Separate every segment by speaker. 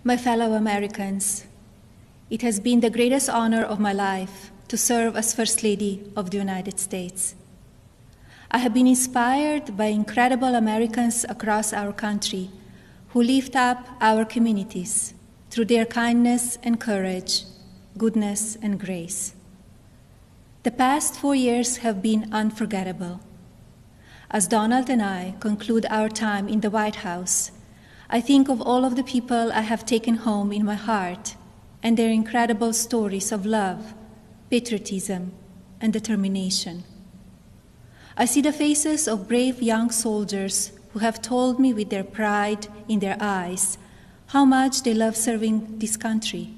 Speaker 1: My fellow Americans, it has been the greatest honor of my life to serve as First Lady of the United States. I have been inspired by incredible Americans across our country who lift up our communities through their kindness and courage, goodness and grace. The past 4 years have been unforgettable. As Donald and I conclude our time in the White House, I think of all of the people I have taken home in my heart and their incredible stories of love, patriotism, and determination. I see the faces of brave young soldiers who have told me with their pride in their eyes how much they love serving this country.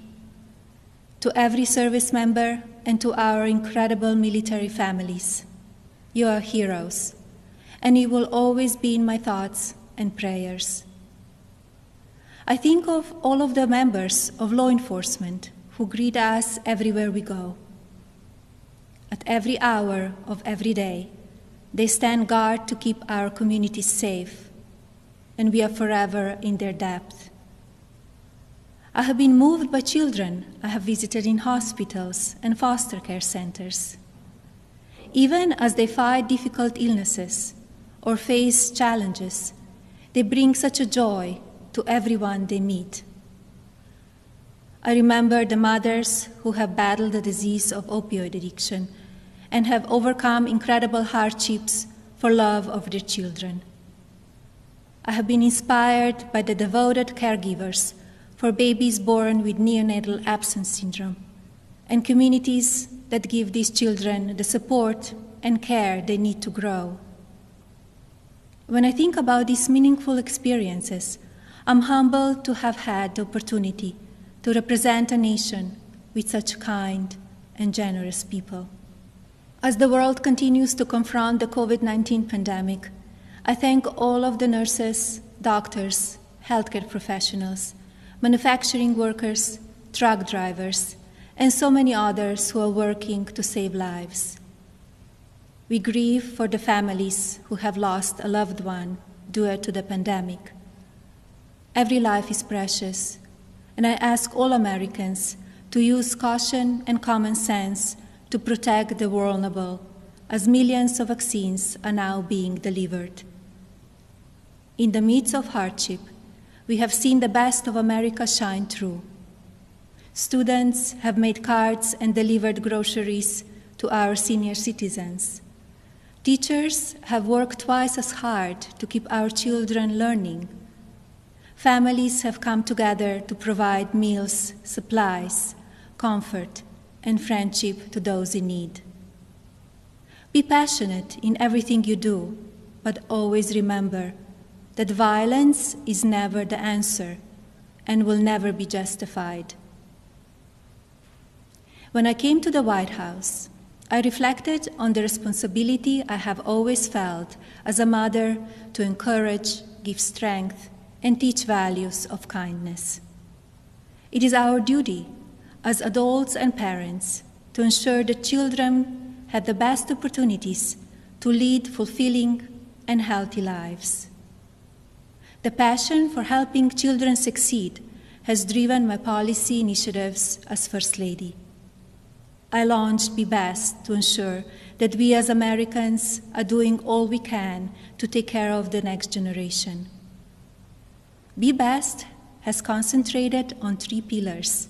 Speaker 1: To every service member and to our incredible military families, you are heroes, and you will always be in my thoughts and prayers. I think of all of the members of law enforcement who greet us everywhere we go. At every hour of every day, they stand guard to keep our communities safe, and we are forever in their debt. I have been moved by children I have visited in hospitals and foster care centers. Even as they fight difficult illnesses or face challenges, they bring such a joy to everyone they meet. I remember the mothers who have battled the disease of opioid addiction and have overcome incredible hardships for love of their children. I have been inspired by the devoted caregivers for babies born with Neonatal Abstinence Syndrome and communities that give these children the support and care they need to grow. When I think about these meaningful experiences, I'm humbled to have had the opportunity to represent a nation with such kind and generous people. As the world continues to confront the COVID-19 pandemic, I thank all of the nurses, doctors, healthcare professionals, manufacturing workers, truck drivers, and so many others who are working to save lives. We grieve for the families who have lost a loved one due to the pandemic. Every life is precious, and I ask all Americans to use caution and common sense to protect the vulnerable, as millions of vaccines are now being delivered. In the midst of hardship, we have seen the best of America shine through. Students have made cards and delivered groceries to our senior citizens. Teachers have worked twice as hard to keep our children learning. Families have come together to provide meals, supplies, comfort, and friendship to those in need. Be passionate in everything you do, but always remember that violence is never the answer and will never be justified. When I came to the White House, I reflected on the responsibility I have always felt as a mother to encourage, give strength, and teach values of kindness. It is our duty as adults and parents to ensure that children have the best opportunities to lead fulfilling and healthy lives. The passion for helping children succeed has driven my policy initiatives as First Lady. I launched Be Best to ensure that we as Americans are doing all we can to take care of the next generation. Be Best has concentrated on 3 pillars: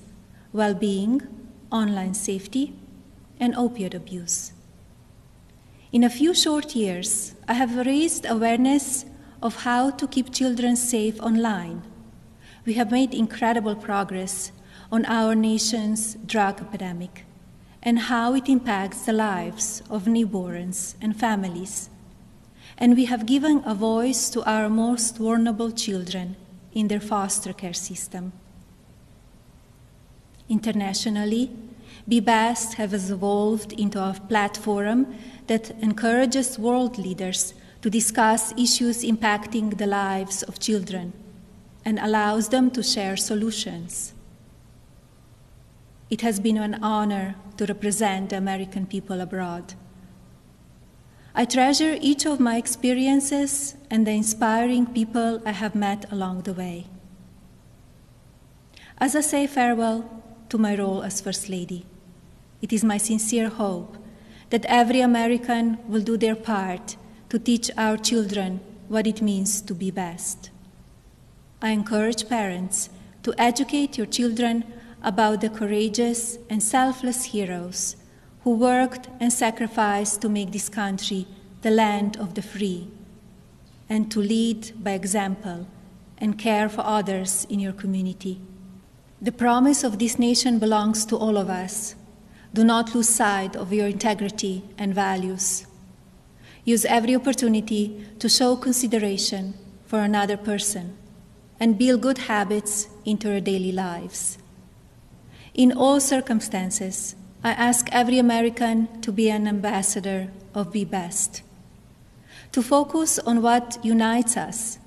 Speaker 1: well-being, online safety, and opioid abuse. In a few short years, I have raised awareness of how to keep children safe online. We have made incredible progress on our nation's drug epidemic and how it impacts the lives of newborns and families. And we have given a voice to our most vulnerable children in their foster care system. Internationally, Be Best has evolved into a platform that encourages world leaders to discuss issues impacting the lives of children and allows them to share solutions. It has been an honor to represent the American people abroad. I treasure each of my experiences and the inspiring people I have met along the way. As I say farewell to my role as First Lady, it is my sincere hope that every American will do their part to teach our children what it means to be best. I encourage parents to educate your children about the courageous and selfless heroes who worked and sacrificed to make this country the land of the free, and to lead by example and care for others in your community. The promise of this nation belongs to all of us. Do not lose sight of your integrity and values. Use every opportunity to show consideration for another person and build good habits into your daily lives. In all circumstances, I ask every American to be an ambassador of Be Best, to focus on what unites us,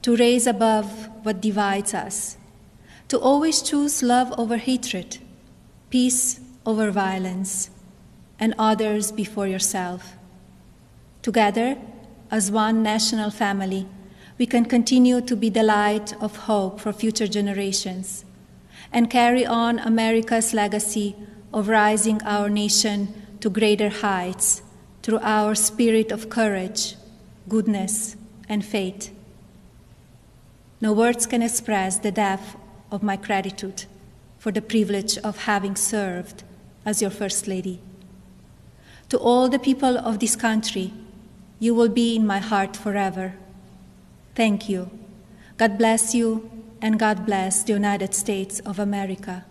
Speaker 1: to raise above what divides us, to always choose love over hatred, peace over violence, and others before yourself. Together, as one national family, we can continue to be the light of hope for future generations and carry on America's legacy of rising our nation to greater heights through our spirit of courage, goodness, and faith. No words can express the depth of my gratitude for the privilege of having served as your First Lady. To all the people of this country, you will be in my heart forever. Thank you. God bless you, and God bless the United States of America.